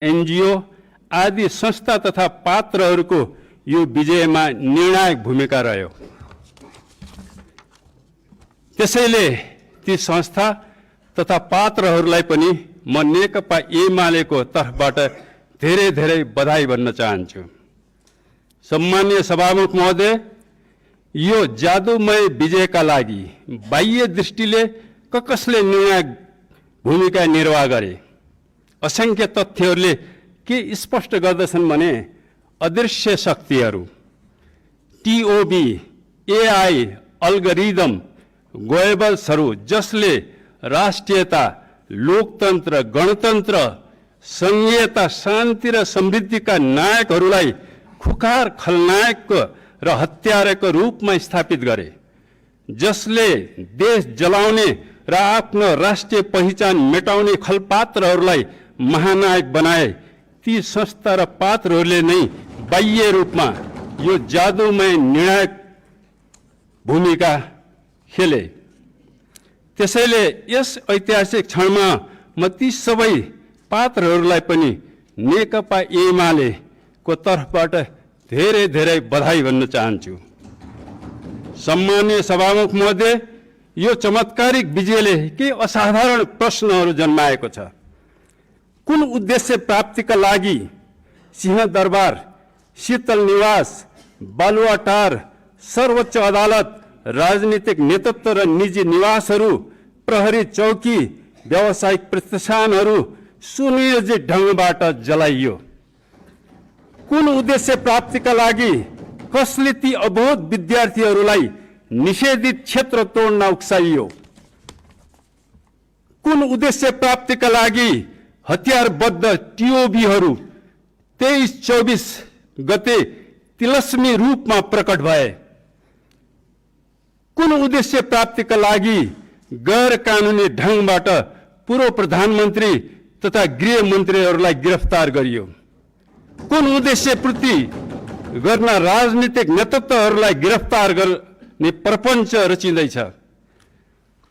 NGO आदि संस्था तथा पात्रहरूको यो विजयमा निर्णायक भूमिका रह्यो। त्यसैले ती संस्था तथा पात्रहरूलाई पनि म नेकपा एमालेको तर्फबाट धेरै धेरै बधाई भन्न चाहन्छु। सम्मानीय सभामुख महोदय, यो जादुमय विजयका लागि बाह्य दृष्टिले कसले निर्णायक भूमिका निर्वाह गरे? असंख्य तथ्यहरूले के स्पष्ट गर्दछन् भने अदृश्य शक्तिहरू, टिओबी, एआई, अल्गोरिदम, गोएबल्सहरू जसले राष्ट्रियता, लोकतन्त्र, गणतन्त्र, संघीयता, शान्ति र समृद्धिका नायकहरूलाई खुखार खलनायक र हत्याराको रूपमा स्थापित गरे, जसले देश जलाउने र आफ्नो राष्ट्रिय पहिचान मेटाउने खलपात्रहरूलाई महानायक बनाए, ती संस्था र पात्रहरूले नै बाह्य रूपमा यो जादुमय निर्णायक भूमिका खेले। त्यसैले यस ऐतिहासिक क्षणमा म ती सबै पात्रहरूलाई पनि नेकपा एमालेको तर्फबाट धेरै धेरै बधाई भन्न चाहन्छु। सम्मानीय सभामुख महोदय, यो चमत्कारिक विजयले के असाधारण प्रश्नहरू जन्माएको छ। कुन उद्देश्य प्राप्तिका लागि सिंहदरबार, शीतल निवास, बालुवाटार, सर्वोच्च अदालत, राजनीतिक नेतृत्व र निजी निवासहरू, प्रहरी चौकी, व्यावसायिक प्रतिष्ठानहरू सुनियोजित ढङ्गबाट जलाइयो? कुन उद्देश्य प्राप्तिका लागि कसले ती अबोध विद्यार्थीहरूलाई निषेधित क्षेत्र तोड्न उक्साइयो? कुन उद्देश्य प्राप्तिका लागि हतियारबद्ध टिओबीहरू 23-24 गते तिलस्मी रूपमा प्रकट भए? कुन उद्देश्य प्राप्तिका लागि गैर कानुनी ढङ्गबाट पूर्व प्रधानमन्त्री तथा गृहमन्त्रीहरूलाई गिरफ्तार गरियो? कुन उद्देश्य पूर्ति गर्न राजनीतिक नेतृत्वहरूलाई गिरफ्तार गर्ने प्रपञ्च रचिँदैछ?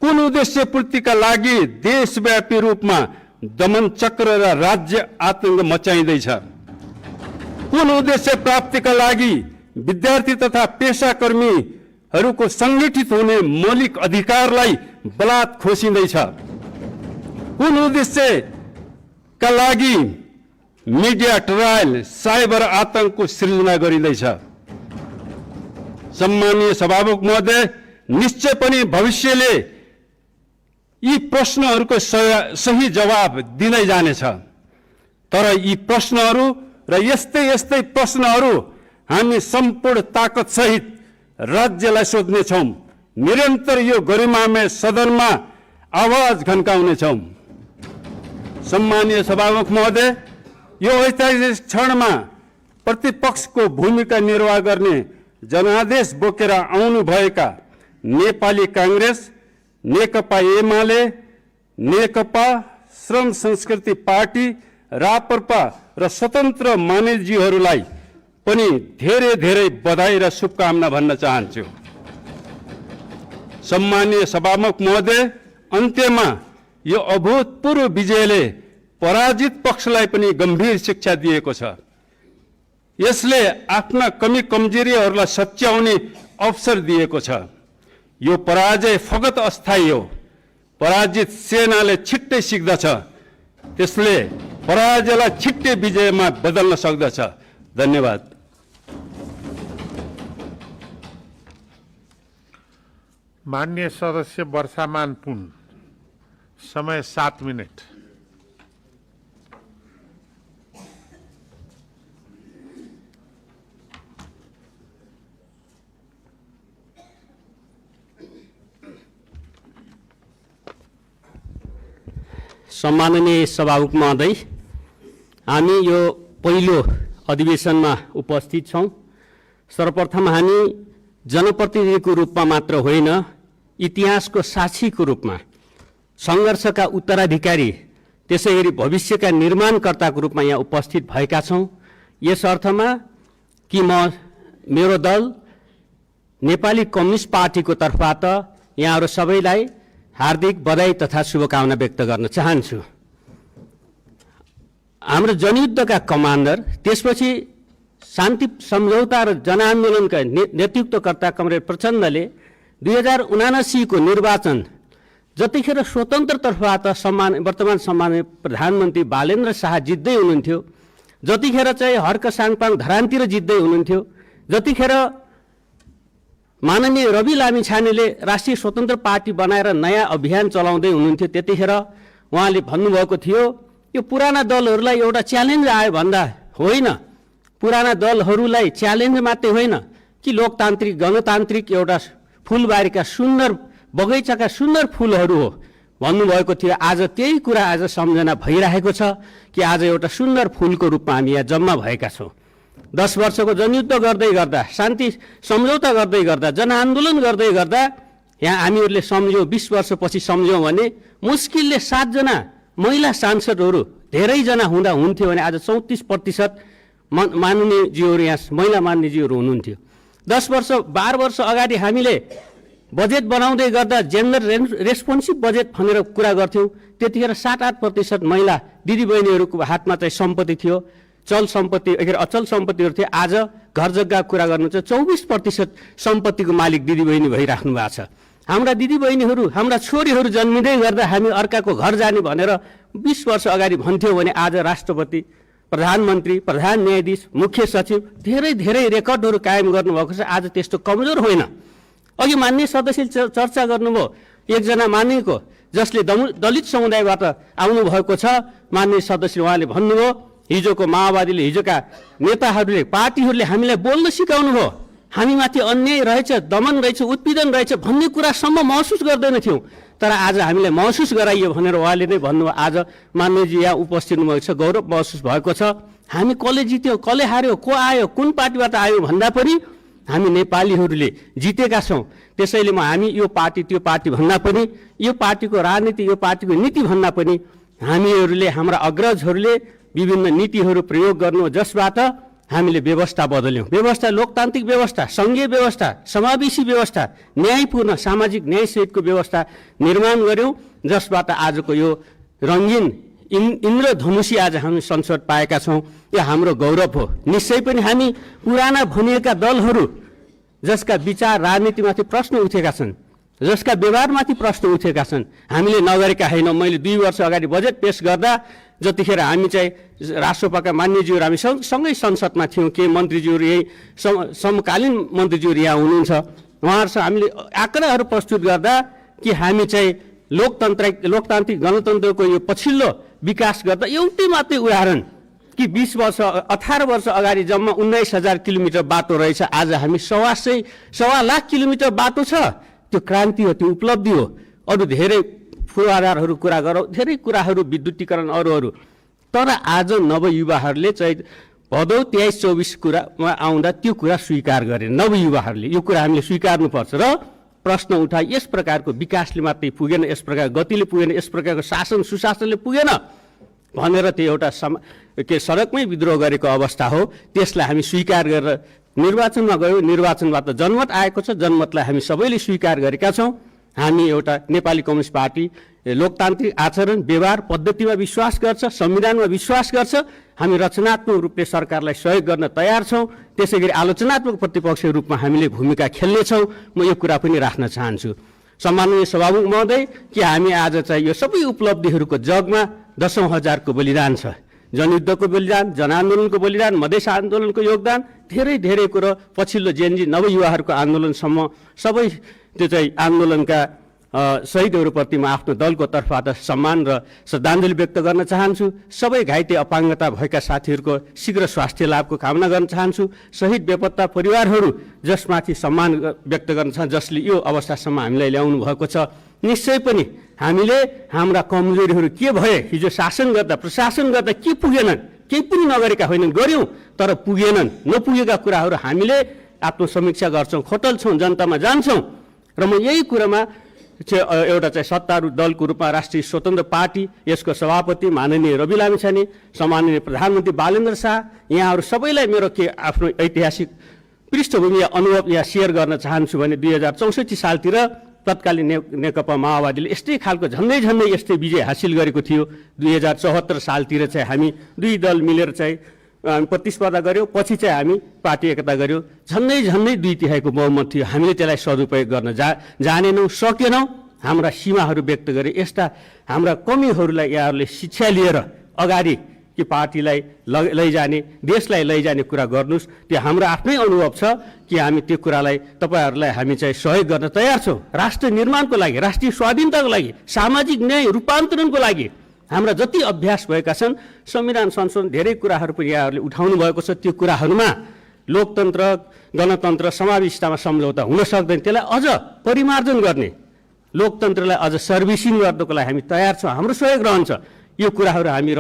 कुन उद्देश्य पूर्तिका लागि देशव्यापी रूपमा दमन चक्र र राज्य आतंक मचाइँदैछ? कुन उद्देश्य प्राप्तिका लागि विद्यार्थी तथा पेशाकर्मीहरूको सङ्गठित हुने मौलिक अधिकारलाई बलात् खोसिँदैछ? कुन उद्देश्यका लागि मिडिया ट्रायल, साइबर आतंकको सृजना गरिँदैछ? सम्मानीय सभामुख महोदय, निश्चय पनि भविष्यले यी प्रश्नहरूको सही जवाब दिँदै जानेछ। तर यी प्रश्नहरू र यस्तै यस्तै प्रश्नहरू हामी सम्पूर्ण ताकत सहित राज्यलाई सोध्नेछौँ। निरन्तर यो गरिमामय सदनमा आवाज घन्काउनेछौँ। सम्मानीय सभामुख महोदय, यो ऐतिहासिक क्षणमा प्रतिपक्षको भूमिका निर्वाह गर्ने जनादेश बोकेर आउनुभएका नेपाली काङ्ग्रेस, नेकपा एमाले, नेकपा, श्रम संस्कृति पार्टी, राप्रपा र स्वतन्त्र मानिसजीहरूलाई पनि धेरै धेरै बधाई र शुभकामना भन्न चाहन्छु। सम्मानीय सभामुख महोदय, अन्त्यमा यो अभूतपूर्व विजयले पराजित पक्षलाई पनि गम्भीर शिक्षा दिएको छ। यसले आफ्ना कमी कमजोरीहरूलाई सच्याउने अवसर दिएको छ। यो पराजय फगत अस्थायी हो। पराजित सेनाले छिट्टै सिक्दछ, त्यसले पराजयलाई छिट्टै विजयमा बदल्न सक्दछ। धन्यवाद। माननीय सदस्य वर्षामान पुन, समय 7 मिनट। सम्माननीय सभामुख महोदय, हामी यो पहिलो अधिवेशनमा उपस्थित छौँ। सर्वप्रथम हामी जनप्रतिनिधिको रूपमा मात्र होइन, इतिहासको साक्षीको रूपमा, सङ्घर्षका उत्तराधिकारी, त्यसैगरी भविष्यका निर्माणकर्ताको रूपमा यहाँ उपस्थित भएका छौँ। यस अर्थमा कि मेरो दल नेपाली कम्युनिस्ट पार्टीको तर्फबाट यहाँहरू सबैलाई हार्दिक बधाई तथा शुभकामना व्यक्त गर्न चाहन्छु। हाम्रो जनयुद्धका कमान्डर, त्यसपछि शान्ति सम्झौता र जनआन्दोलनका नेतृत्वकर्ता कमरेड प्रचण्डले 2079 को निर्वाचन जतिखेर स्वतन्त्रतर्फबाट वर्तमान सम्माननीय प्रधानमन्त्री बालेन्द्र शाह जित्दै हुनुहुन्थ्यो, जतिखेर चाहिँ हर्क साङपाङ धरानतिर जित्दै हुनुहुन्थ्यो, जतिखेर माननीय रवि लामिछानेले राष्ट्रिय स्वतन्त्र पार्टी बनाएर नयाँ अभियान चलाउँदै हुनुहुन्थ्यो, त्यतिखेर उहाँले भन्नुभएको थियो यो पुराना दलहरूलाई एउटा च्यालेन्ज आयो भन्दा होइन, पुराना दलहरूलाई च्यालेन्ज मात्रै होइन कि लोकतान्त्रिक गणतान्त्रिक एउटा फुलबारीका सुन्दर बगैँचाका सुन्दर फुलहरू हो भन्नुभएको थियो। आज त्यही कुरा आज सम्झना भइरहेको छ कि आज एउटा सुन्दर फुलको रूपमा हामी यहाँ जम्मा भएका छौँ। 10 वर्षको जनयुद्ध गर्दै गर्दा, शान्ति सम्झौता गर्दै गर्दा, जनआन्दोलन गर्दै गर्दा यहाँ हामीहरूले सम्झ्यौँ 20 वर्षपछि सम्झ्यौँ भने मुस्किलले 7 जना महिला सांसदहरू धेरैजना हुँदा हुन्थ्यो भने आज 34% माननीयज्यूहरू यहाँ महिला माननीयज्यूहरू हुनुहुन्थ्यो। 10 वर्ष 12 वर्ष अगाडि हामीले बजेट बनाउँदै गर्दा जेन्डर रेस्पोन्सिभ बजेट भनेर कुरा गर्थ्यौँ, त्यतिखेर 7-8% महिला दिदीबहिनीहरूको हातमा चाहिँ सम्पत्ति थियो, चल सम्पत्ति अचल सम्पत्तिहरू थियो। आज घर जग्गा कुरा गर्नु चाहिँ 24% सम्पत्तिको मालिक दिदीबहिनी भइराख्नु भएको छ। हाम्रा दिदीबहिनीहरू, हाम्रा छोरीहरू जन्मिँदै गर्दा हामी अर्काको घर जाने भनेर 20 वर्ष अगाडि भन्थ्यौँ भने आज राष्ट्रपति, प्रधानमन्त्री, प्रधान न्यायाधीश, मुख्य सचिव धेरै धेरै रेकर्डहरू कायम गर्नुभएको छ। आज त्यस्तो कमजोर होइन। अघि माननीय सदस्यले चर्चा गर्नुभयो एकजना माननीयको जसले दलित समुदायबाट आउनुभएको छ, माननीय सदस्य उहाँले भन्नुभयो हिजोको माओवादीले, हिजोका नेताहरूले, पार्टीहरूले हामीलाई बोल्न सिकाउनु भयो, हामीमाथि अन्याय रहेछ, दमन रहेछ, उत्पीडन रहेछ भन्ने कुरासम्म महसुस गर्दैनथ्यौँ, तर आज हामीलाई महसुस गराइयो भनेर उहाँले नै भन्नुभयो। आज माननीयजी यहाँ उपस्थित हुनुभएको छ, गौरव महसुस भएको छ। हामी कसले जित्यौँ, कसले हार्यो, को आयो, कुन पार्टीबाट आयो भन्दा पनि हामी नेपालीहरूले जितेका छौँ। त्यसैले हामी यो पार्टी त्यो पार्टी भन्दा पनि, यो पार्टीको राजनीति यो पार्टीको नीति भन्दा पनि हामीहरूले, हाम्रा अग्रजहरूले विभिन्न नीतिहरू प्रयोग गर्नु जसबाट हामीले व्यवस्था बदल्यौँ। व्यवस्था लोकतान्त्रिक व्यवस्था, सङ्घीय व्यवस्था, समावेशी व्यवस्था, न्यायपूर्ण सामाजिक न्यायसहितको व्यवस्था निर्माण गऱ्यौँ, जसबाट आजको यो रङ्गीन इन्द्रधनुषी आज हामी संसद पाएका छौँ। यो हाम्रो गौरव हो। निश्चय पनि हामी पुराना भनिएका दलहरू जसका विचार राजनीतिमाथि प्रश्न उठेका छन्, जसका व्यवहारमाथि प्रश्न उठेका छन्, हामीले नगरेका होइनौँ। मैले 2 वर्ष अगाडि बजेट पेश गर्दा जतिखेर हामी चाहिँ राष्ट्रसभाका मान्यज्यूहरू हामी सँगै संसदमा थियौँ, के मन्त्रीज्यूहरू यही समकालीन मन्त्रीज्यूहरू यहाँ हुनुहुन्छ, उहाँहरूसँग हामीले आँकडाहरू प्रस्तुत गर्दा कि हामी चाहिँ लोकतान्त्रिक गणतन्त्रको यो पछिल्लो विकास गर्दा एउटै मात्रै उदाहरण कि 18 वर्ष अगाडि जम्मा 19,000 किलोमिटर बाटो रहेछ, आज हामी 1.25 लाख किलोमिटर बाटो छ। त्यो क्रान्ति हो, त्यो उपलब्धि हो। अरू धेरै पूर्वाधारहरू कुरा गरौँ, धेरै कुराहरू विद्युतीकरण अरू, तर आज नवयुवाहरूले चाहिँ भदौ 23-24 कुरामा आउँदा त्यो कुरा स्वीकार गरे। नवयुवाहरूले यो कुरा हामीले स्वीकार्नुपर्छ र प्रश्न उठाए। यस प्रकारको विकासले मात्रै पुगेन, यस प्रकार गतिले पुगेन, यस प्रकारको शासन सुशासनले पुगेन भनेर त्यो एउटा सडकमै विद्रोह गरेको अवस्था हो। त्यसलाई हामी स्वीकार गरेर निर्वाचनमा गयौँ। निर्वाचनबाट जनमत आएको छ, जनमतलाई हामी सबैले स्वीकार गरेका छौँ। हामी एउटा नेपाली कम्युनिस्ट पार्टी लोकतान्त्रिक आचरण व्यवहार पद्धतिमा विश्वास गर्छ, संविधानमा विश्वास गर्छ। हामी रचनात्मक रूपले सरकारलाई सहयोग गर्न तयार छौँ। त्यसै गरी आलोचनात्मक प्रतिपक्षको रूपमा हामीले भूमिका खेल्नेछौँ। म यो कुरा पनि राख्न चाहन्छु। सम्माननीय सभामुख महोदय, कि हामी आज चाहिँ यो सबै उपलब्धिहरूको जगमा 10,000को बलिदान छ। जनयुद्धको बलिदान, जनआन्दोलनको बलिदान, मधेस आन्दोलनको योगदान, धेरै धेरै कुरो पछिल्लो जेनजी नवयुवाहरूको आन्दोलनसम्म सबै त्यो चाहिँ आन्दोलनका शहीदहरूप्रति म आफ्नो दलको तर्फबाट सम्मान र श्रद्धाञ्जली व्यक्त गर्न चाहन्छु। सबै घाइते अपाङ्गता भएका साथीहरूको शीघ्र स्वास्थ्य लाभको कामना गर्न चाहन्छु। शहीद बेपत्ता परिवारहरू जसमाथि सम्मान व्यक्त गर्न चाहन्छु, जसले यो अवस्थासम्म हामीलाई ल्याउनु भएको छ। निश्चय पनि हामीले हाम्रा कमजोरीहरू के भए, हिजो शासन गर्दा प्रशासन गर्दा के पुगेनन्, केही पनि नगरेका होइनन्, गऱ्यौँ तर पुगेनन्। नपुगेका कुराहरू हामीले आत्मसमीक्षा गर्छौँ, खोटल्छौँ, जनतामा जान्छौँ। र म यही कुरामा एउटा चाहिँ सत्तारूढ दलको रूपमा राष्ट्रिय स्वतन्त्र पार्टी, यसको सभापति माननीय रवि लामिछाने, सम्माननीय प्रधानमन्त्री बालेन्द्र शाह, यहाँहरू सबैलाई मेरो के आफ्नो ऐतिहासिक पृष्ठभूमि या अनुभव यहाँ सेयर गर्न चाहन्छु भने 2064 सालतिर तत्कालीन नेकपा माओवादीले यस्तै खालको झन्डै यस्तै विजय हासिल गरेको थियो। 2074 सालतिर चाहिँ हामी दुई दल मिलेर चाहिँ प्रतिस्पर्धा गर्यौँ, पछि चाहिँ हामी पार्टी एकता गर्यौँ। झन्डै 2/3 बहुमत थियो। हामीले त्यसलाई सदुपयोग गर्न जानेनौँ, सकेनौँ। हाम्रा सीमाहरू व्यक्त गरे। यस्ता हाम्रा कमीहरूलाई यहाँहरूले शिक्षा लिएर अगाडि कि पार्टीलाई लैजाने, देशलाई लैजाने कुरा गर्नुहोस्। त्यो हाम्रो आफ्नै अनुभव छ कि हामी त्यो कुरालाई तपाईँहरूलाई हामी चाहिँ सहयोग गर्न तयार छौँ। राष्ट्र निर्माणको लागि, राष्ट्रिय स्वाधीनताको लागि, सामाजिक न्याय रूपान्तरणको लागि हाम्रा जति अभ्यास भएका छन्, संविधान संशोधन धेरै कुराहरू पनि यहाँहरूले उठाउनु भएको छ। त्यो कुराहरूमा लोकतन्त्र, गणतन्त्र, समावेशितामा सम्झौता हुन सक्दैन। त्यसलाई अझ परिमार्जन गर्ने, लोकतन्त्रलाई अझ सर्भिसिङ गर्नको लागि हामी तयार छौँ। हाम्रो सहयोग रहन्छ। यो कुराहरू हामी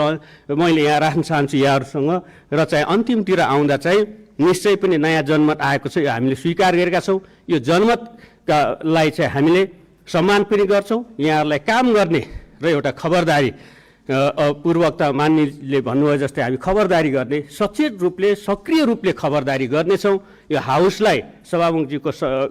मैले यहाँ राख्न चाहन्छु यहाँहरूसँग। र चाहिँ अन्तिमतिर आउँदा चाहिँ निश्चय पनि नयाँ जनमत आएको छ, यो हामीले स्वीकार गरेका छौँ। यो जनमतलाई चाहिँ हामीले सम्मान पनि गर्छौँ। यहाँहरूलाई काम गर्ने र एउटा खबरदारी, पूर्ववक्ता मान्यले भन्नुभयो जस्तै हामी खबरदारी गर्ने, सचेत रूपले, सक्रिय रूपले खबरदारी गर्नेछौँ। यो हाउसलाई सभामुखजीको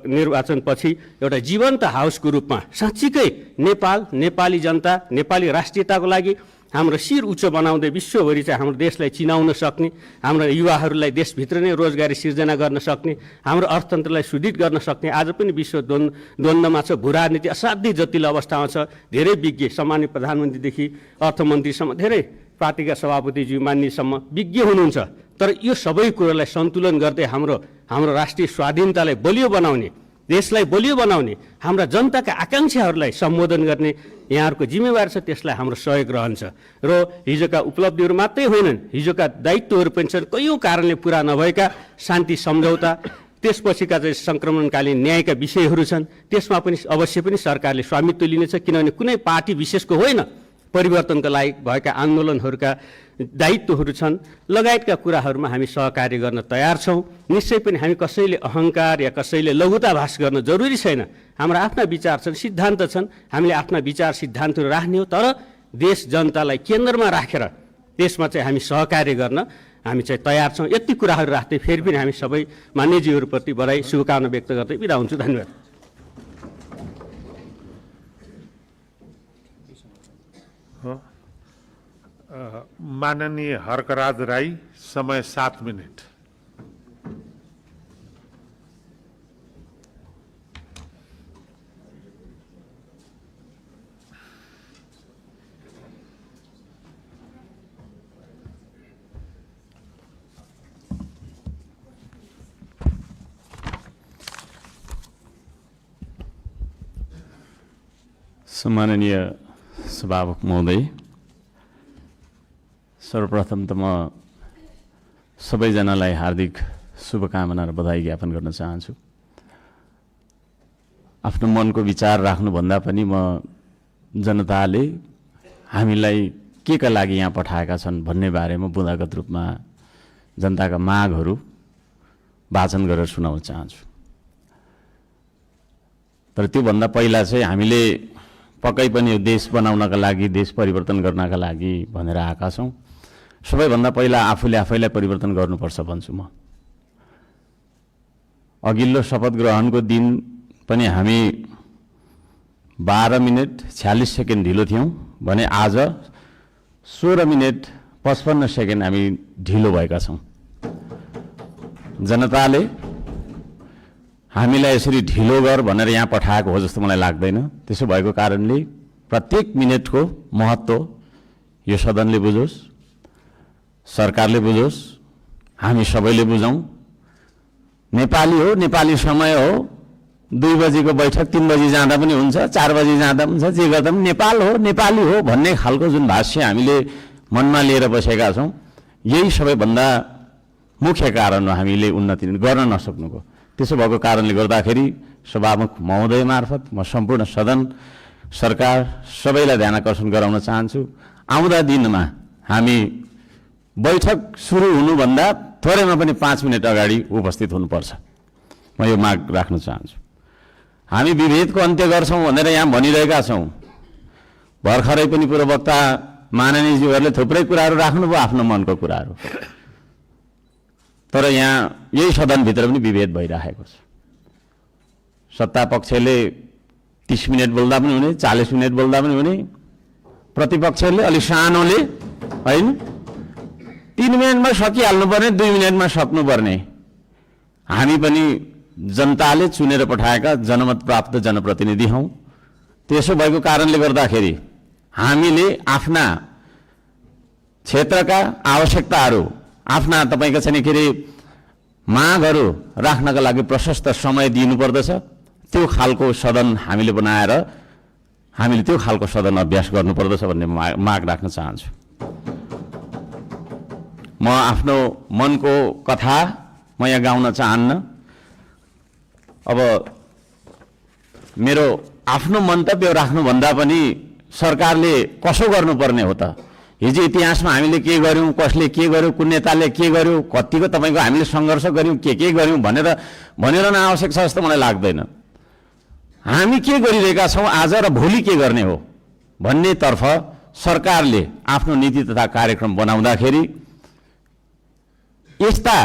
निर्वाचनपछि एउटा जीवन्त हाउसको रूपमा साँच्चीकै नेपाल, नेपाली जनता, नेपाली राष्ट्रियताको लागि हाम्रो शिर उच्च बनाउँदै विश्वभरि चाहिँ हाम्रो देशलाई चिनाउन सक्ने, हाम्रो युवाहरूलाई देशभित्र नै रोजगारी सिर्जना गर्न सक्ने, हाम्रो अर्थतन्त्रलाई सुदृढ गर्न सक्ने। आज पनि विश्व द्वन्द्वमा छ, भू राजनीति असाध्यै जटिल अवस्थामा छ। धेरै विज्ञ, सामान्य प्रधानमन्त्रीदेखि अर्थमन्त्रीसम्म, धेरै पार्टीका सभापतिज्यू मान्यसम्म विज्ञ हुनुहुन्छ। तर यो सबै कुरोलाई सन्तुलन गर्दै हाम्रो राष्ट्रिय स्वाधीनतालाई बलियो बनाउने, देशलाई बलियो बनाउने, हाम्रा जनताका आकाङ्क्षाहरूलाई सम्बोधन गर्ने यहाँहरूको जिम्मेवारी छ। त्यसलाई हाम्रो सहयोग रहन्छ। र हिजोका उपलब्धिहरू मात्रै होइनन्, हिजोका दायित्वहरू पनि छन्। कैयौँ कारणले पुरा नभएका शान्ति सम्झौता, त्यसपछिका चाहिँ सङ्क्रमणकालीन न्यायका विषयहरू छन्। त्यसमा पनि अवश्य पनि सरकारले स्वामित्व लिनेछ, किनभने कुनै पार्टी विशेषको होइन, परिवर्तनका लागि भएका आन्दोलनहरूका दायित्वहरू छन्। लगायतका कुराहरूमा हामी सहकार्य गर्न तयार छौँ। निश्चय पनि हामी कसैले अहङ्कार या कसैले लघुताभास गर्न जरुरी छैन। हाम्रा आफ्ना विचार छन्, सिद्धान्त छन्। हामीले आफ्ना विचार सिद्धान्तहरू राख्ने हो, तर देश जनतालाई केन्द्रमा राखेर त्यसमा चाहिँ हामी सहकार्य गर्न हामी चाहिँ तयार छौँ। यति कुराहरू राख्दै फेरि पनि हामी सबै मान्यजीहरूप्रति बधाई, शुभकामना व्यक्त गर्दै बिदा हुन्छु। धन्यवाद। माननीय हर्कराज राई, समय 7 मिनट। सम्माननीय सभामुख महोदय, सर्वप्रथम त म सबैजनालाई हार्दिक शुभकामना र बधाई ज्ञापन गर्न चाहन्छु। आफ्नो मनको विचार राख्नुभन्दा पनि म जनताले हामीलाई के का लागि यहाँ पठाएका छन् भन्ने बारेमा बुँदागत रूपमा जनताका मागहरू वाचन गरेर सुनाउन चाहन्छु। तर त्योभन्दा पहिला चाहिँ हामीले पक्कै पनि यो देश बनाउनका लागि, देश परिवर्तन गर्नका लागि भनेर आएका छौँ। सबैभन्दा पहिला आफैलाई परिवर्तन गर्नुपर्छ भन्छु म। अघिल्लो शपथ ग्रहणको दिन पनि हामी 12 मिनट 46 सेकेन्ड ढिलो थियौँ भने आज 16 मिनट 55 सेकेन्ड हामी ढिलो भएका छौँ। जनताले हामीलाई यसरी ढिलो गर भनेर यहाँ पठाएको हो जस्तो मलाई लाग्दैन। त्यसो भएको कारणले प्रत्येक मिनटको महत्त्व यो सदनले बुझोस्, सरकारले बुझोस्, हामी सबैले बुझौँ। नेपाली हो, नेपाली समय हो। 2 बजीको बैठक 3 बजी जाँदा पनि हुन्छ, 4 बजी जाँदा पनि हुन्छ, जे गर्दा पनि नेपाल हो, नेपाली हो भन्ने खालको जुन भाष्य हामीले मनमा लिएर बसेका छौँ, यही सबैभन्दा मुख्य कारण हो हामीले उन्नति गर्न नसक्नुको। त्यसो भएको कारणले गर्दाखेरि सभामुख महोदय मार्फत म सम्पूर्ण सदन, सरकार सबैलाई ध्यान आकर्षण गराउन चाहन्छु। आउँदा दिनमा हामी बैठक सुरु हुनुभन्दा थोरैमा पनि 5 मिनट अगाडि उपस्थित हुनुपर्छ। म यो माग राख्न चाहन्छु। हामी विभेदको अन्त्य गर्छौँ भनेर यहाँ भनिरहेका छौँ। भर्खरै पनि पूर्ववक्ता माननीयज्यूहरूले थुप्रै कुराहरू राख्नुभयो, आफ्नो मनको कुराहरू। तर यहाँ यही सदनभित्र पनि विभेद भइरहेको छ। सत्ता पक्षले 30 मिनट बोल्दा पनि हुने, 40 मिनट बोल्दा पनि हुने, प्रतिपक्षले अलि सानोले होइन 3 मिनटमा सकिहाल्नुपर्ने, 2 मिनटमा सक्नुपर्ने। हामी पनि जनताले चुनेर पठाएका जनमत प्राप्त जनप्रतिनिधि हौं। त्यसो भएको कारणले गर्दाखेरि हामीले आफ्ना क्षेत्रका आवश्यकताहरू, आफ्ना तपाईको चाहिँ के रे मागहरू राख्नका लागि प्रशस्त समय दिनुपर्दछ। त्यो खालको सदन हामीले बनाएर हामीले त्यो खालको सदन अभ्यास गर्नुपर्दछ भन्ने माग राख्न चाहन्छु। म आफ्नो मनको कथा म यहाँ गाउन चाहन्न। अब मेरो आफ्नो मन्तव्य राख्नुभन्दा पनि सरकारले कसो गर्नुपर्ने हो त? हिजो इतिहासमा हामीले के गर्यौं, कसले के गर्यो, कुन नेताले के गर्यो, कतिको तपाईको हामीले सङ्घर्ष गर्यौं, के गर्यौं भनेर नआवश्यक छ जस्तो मलाई लाग्दैन। हामी के गरिरहेका छौं आज र भोलि के गर्ने हो भन्नेतर्फ सरकारले आफ्नो नीति तथा कार्यक्रम बनाउँदाखेरि यस्ता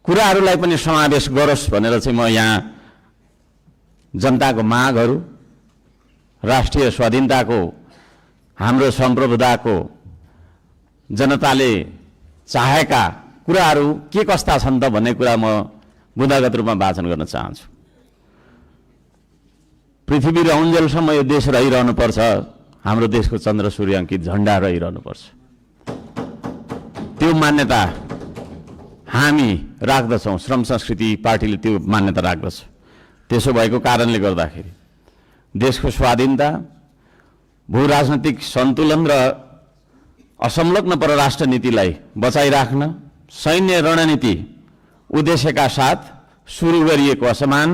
कुराहरूलाई पनि समावेश गरोस् भनेर चाहिँ म यहाँ जनताको मागहरू, राष्ट्रिय स्वाधीनताको, हाम्रो सम्प्रभुताको, जनताले चाहेका कुराहरू के कस्ता छन् त भन्ने कुरा म बुँदागत रूपमा वाचन गर्न चाहन्छु। पृथ्वी रहन्जेलसम्म यो देश रहिरहनुपर्छ, हाम्रो देशको चन्द्र सूर्य अङ्कित झण्डा रहिरहनुपर्छ। त्यो मान्यता हामी राख्दछौँ, श्रम संस्कृति पार्टीले त्यो मान्यता राख्दछ। त्यसो भएको कारणले गर्दाखेरि देशको स्वाधीनता, भू राजनैतिक सन्तुलन र असंलग्न परराष्ट्र नीतिलाई बचाइराख्न सैन्य रणनीति उद्देश्यका साथ सुरु गरिएको असमान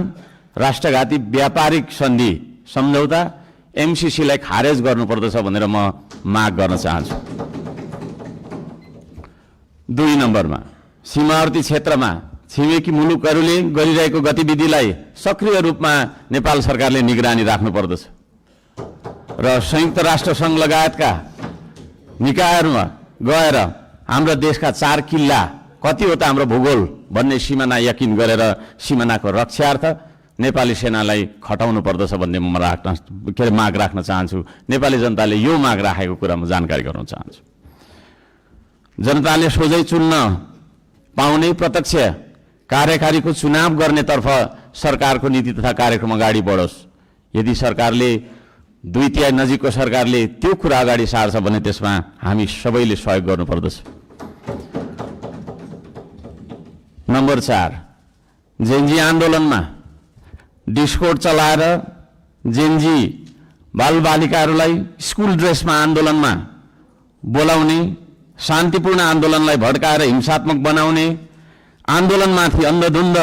राष्ट्रघाती व्यापारिक सन्धि सम्झौता एमसीसीलाई खारेज गर्नुपर्दछ भनेर म माग गर्न चाहन्छु। 2 नम्बरमा सीमावर्ती क्षेत्रमा छिमेकी मुलुकहरूले गरिरहेको गतिविधिलाई सक्रिय रूपमा नेपाल सरकारले निगरानी राख्नुपर्दछ र संयुक्त राष्ट्र सङ्घ लगायतका निकायहरूमा गएर हाम्रो देशका 4 किल्ला कतिवटा हाम्रो भूगोल भन्ने सिमाना यकिन गरेर सिमानाको रक्षार्थ नेपाली सेनालाई खटाउनु पर्दछ भन्ने म माग राख्न चाहन्छु। नेपाली जनताले यो माग राखेको कुरा म जानकारी गराउन चाहन्छु। जनताले सोझै चुन्न पाउने प्रत्यक्ष कार्यकारीको चुनाव गर्नेतर्फ सरकारको नीति तथा कार्यक्रम अगाडि बढोस्। यदि सरकारले 2/3 नजिकको सरकारले त्यो कुरा अगाडि सार्छ भने त्यसमा हामी सबैले सहयोग गर्नुपर्दछ। नम्बर 4, जेनजी आन्दोलनमा डिस्कोड चलाएर जेनजी बालबालिकाहरूलाई स्कुल ड्रेसमा आन्दोलनमा बोलाउने, शान्तिपूर्ण आन्दोलनलाई भड्काएर हिंसात्मक बनाउने, आन्दोलनमाथि अन्धधुन्ध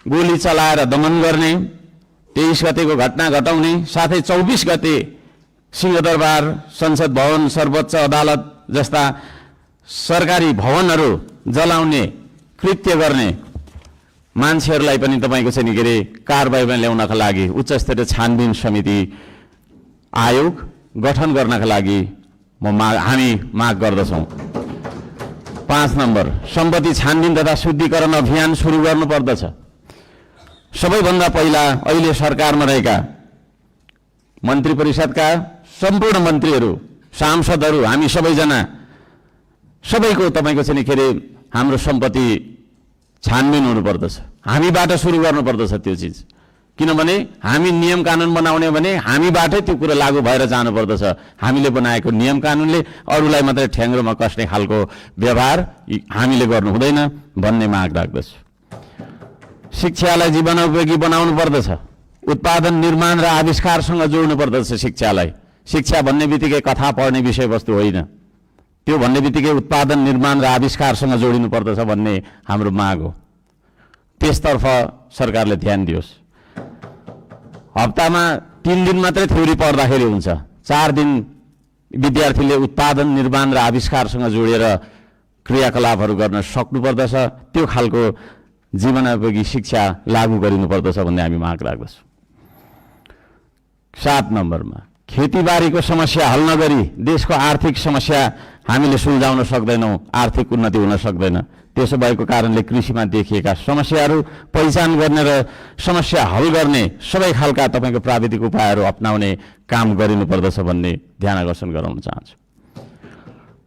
गोली चलाएर दमन गर्ने, 23 गतेको घटना घटाउने, साथै 24 गते सिंहदरबार, संसद भवन, सर्वोच्च अदालत जस्ता सरकारी भवनहरू जलाउने कृत्य गर्ने मान्छेहरूलाई पनि तपाईको चाहिँ के रे कारबाहीमा ल्याउनका लागि उच्च स्तरीय छानबिन समिति आयोग गठन गर्नका लागि हामी माग गर्दछौँ। 5 नम्बर, सम्पत्ति छानबिन तथा शुद्धिकरण अभियान सुरु गर्नुपर्दछ। सबैभन्दा पहिला अहिले सरकारमा रहेका मन्त्री परिषदका सम्पूर्ण मन्त्रीहरू, सांसदहरू, हामी सबैजना सबैको तपाईको चाहिँ के रे हाम्रो सम्पत्ति छानबिन हुनुपर्दछ। हामीबाट सुरु गर्नुपर्दछ त्यो चिज, किनभने हामी नियम कानुन बनाउने भने हामीबाटै त्यो कुरा लागू भएर जानुपर्दछ। हामीले बनाएको नियम कानुनले अरूलाई मात्रै ठ्याङ्ग्रोमा कस्ने खालको व्यवहार हामीले गर्नु हुँदैन भन्ने माग राख्दछु। शिक्षालाई जीवनोपयोगी बनाउनु पर्दछ। उत्पादन, निर्माण र आविष्कारसँग जोड्नु पर्दछ शिक्षालाई। शिक्षा भन्ने बित्तिकै कथा पढ्ने विषयवस्तु होइन, त्यो भन्ने बित्तिकै उत्पादन, निर्माण र आविष्कारसँग जोडिनु पर्दछ भन्ने हाम्रो माग हो। त्यसतर्फ सरकारले ध्यान दियोस्। हप्तामा 3 दिन मात्रै थ्योरी पढ्दाखेरि हुन्छ, 4 दिन विद्यार्थीले उत्पादन, निर्माण र आविष्कारसँग जोडेर क्रियाकलापहरू गर्न सक्नुपर्दछ। त्यो खालको जीवनोपयोगी शिक्षा लागू गरिनुपर्दछ भन्ने हामी माग राख्दछौँ। 7 नम्बरमा खेतीबारीको समस्या हल नगरी देशको आर्थिक समस्या हामीले सुल्झाउन सक्दैनौँ, आर्थिक उन्नति हुन सक्दैन। त्यसो भएको कारणले कृषिमा देखिएका समस्याहरू पहिचान गर्ने र समस्या हल गर्ने सबै खालका तपाईँको प्राविधिक उपायहरू अपनाउने काम गरिनुपर्दछ भन्ने ध्यान आकर्षण गराउन चाहन्छु।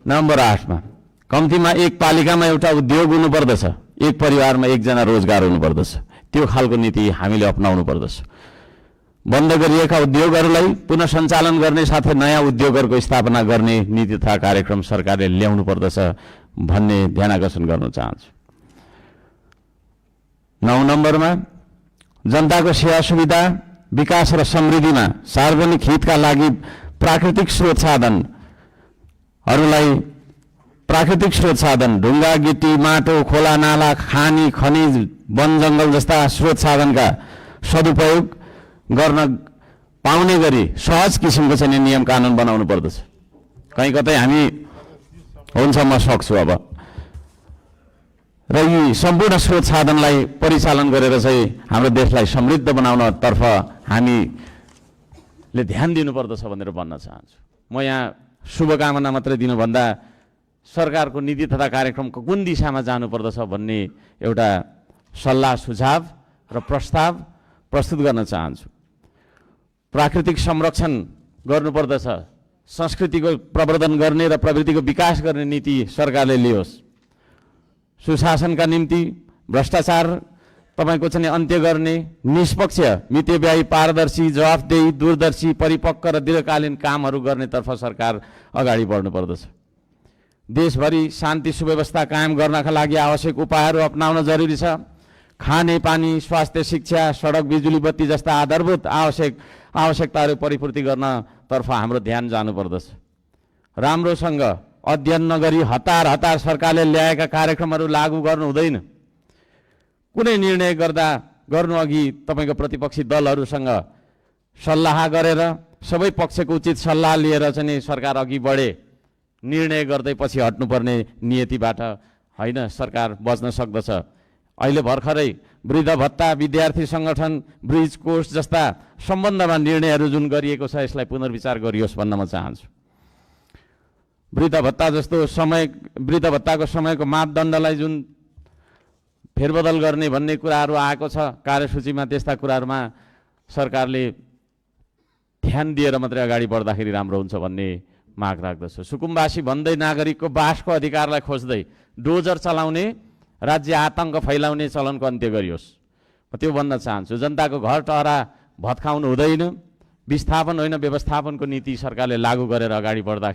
नम्बर 8 मा कम्तीमा एक पालिकामा एउटा उद्योग हुनुपर्दछ, एक परिवारमा एकजना रोजगार हुनुपर्दछ। त्यो खालको नीति हामीले अपनाउनु पर्दछ। बन्द गरिएका उद्योगहरूलाई पुनः सञ्चालन गर्ने साथै नयाँ उद्योगहरूको स्थापना गर्ने नीति तथा कार्यक्रम सरकारले ल्याउनु पर्दछ भन्ने ध्यान आकर्षण गर्न चाहन्छु। 9 नम्बरमा जनताको सेवा सुविधा, विकास र समृद्धिमा सार्वजनिक हितका लागि प्राकृतिक स्रोत साधन ढुङ्गा, गिटी, माटो, खोला, नाला, खानी, खनिज, वन जङ्गल जस्ता स्रोत साधनका सदुपयोग गर्न पाउने गरी सहज किसिमको चाहिँ नियम कानुन बनाउनु पर्दछ। कहीँ कतै हामी हुन्छ म सक्छु अब र यी सम्पूर्ण स्रोत साधनलाई परिचालन गरेर चाहिँ हाम्रो देशलाई समृद्ध बनाउनतर्फ हामीले ध्यान दिनुपर्दछ भनेर भन्न चाहन्छु। म यहाँ शुभकामना मात्रै दिनुभन्दा सरकारको नीति तथा कार्यक्रमको कुन दिशामा जानुपर्दछ भन्ने एउटा सल्लाह सुझाव र प्रस्ताव प्रस्तुत गर्न चाहन्छु। प्राकृतिक संरक्षण गर्नुपर्दछ, संस्कृतिको प्रवर्धन गर्ने र प्रवृत्तिको विकास गर्ने नीति सरकारले लियोस्। सुशासनका निम्ति भ्रष्टाचार तपाईँको चाहिँ अन्त्य गर्ने, निष्पक्ष, मितव्ययी, पारदर्शी, जवाफदेही, दूरदर्शी, परिपक्व र दीर्घकालीन कामहरू गर्नेतर्फ सरकार अगाडि बढ्नुपर्दछ। देशभरि शान्ति सुव्यवस्था कायम गर्नका लागि आवश्यक उपायहरू अपनाउन जरुरी छ। खाने पानी, स्वास्थ्य, शिक्षा, सडक, बिजुली बत्ती जस्ता आधारभूत आवश्यकताहरू परिपूर्ति गर्नतर्फ हाम्रो ध्यान जानुपर्दछ। राम्रोसँग अध्ययन नगरी हतार सरकारले ल्याएका कार्यक्रमहरू लागू गर्नु हुँदैन। कुनै निर्णय गर्नु अघि तपाईँको प्रतिपक्षी दलहरूसँग सल्लाह गरेर सबै पक्षको उचित सल्लाह लिएर चाहिँ सरकार अघि बढे। निर्णय गर्दै पछि हट्नुपर्ने नियतिबाट होइन सरकार बच्न सक्दछ। अहिले भर्खरै वृद्ध भत्ता, विद्यार्थी सङ्गठन, ब्रिज कोर्स जस्ता सम्बन्धमा निर्णयहरू जुन गरिएको छ यसलाई पुनर्विचार गरियोस् भन्न म चाहन्छु। वृद्ध भत्ताको समयको मापदण्डलाई जुन फेरबदल गर्ने भन्ने कुराहरू आएको छ कार्यसूचीमा, त्यस्ता कुराहरूमा सरकारले ध्यान दिएर मात्रै अगाडि बढ्दाखेरि राम्रो हुन्छ भन्ने माग राख्दछु। सुकुम्बासी भन्दै नागरिकको बासको अधिकारलाई खोज्दै डोजर चलाउने, राज्य आतङ्क फैलाउने चलनको अन्त्य गरियोस्। म त्यो भन्न चाहन्छु। जनताको घर टहरा भत्काउनु हुँदैन। विस्थापन होइन व्यवस्थापनको नीति सरकारले लागू गरेर अगाडि बढ्दा